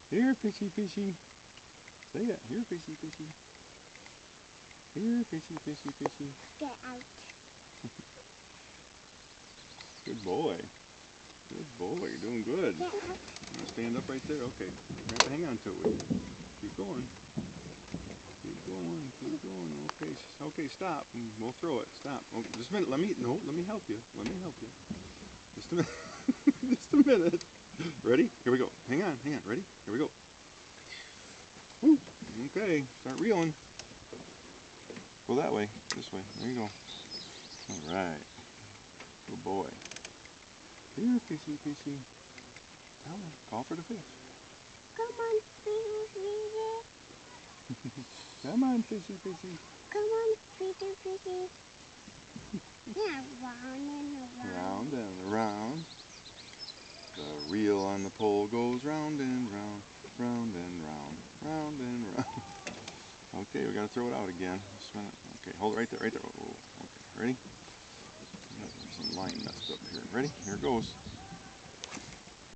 Here, fishy, fishy. Say it. Here, fishy, fishy. Here, fishy, fishy, fishy. Get out. Good boy. Good boy. You're doing good. Get out. You want to stand up right there? Okay. You have to hang on to it. Keep going. Keep going. Keep going. Okay. Okay. Stop. We'll throw it. Stop. Oh, just a minute. Let me help you. Let me help you. Just a minute. Just a minute. Ready? Here we go. Hang on. Hang on. Ready? Here we go. Woo. Okay. Start reeling. Go that way. This way. There you go. All right. Good boy. Here, fishy, fishy. Come on. Call for the fish. Come on, fishy, fishy. Come on, fishy, fishy. Come on, fishy, fishy. Yeah, round and around. Round and around. The reel on the pole goes round and round, round and round, round and round. Okay, we gotta throw it out again. Just a minute. Okay, hold it right there, right there. Oh, okay, ready? There's some line messed up here. Ready? Here it goes.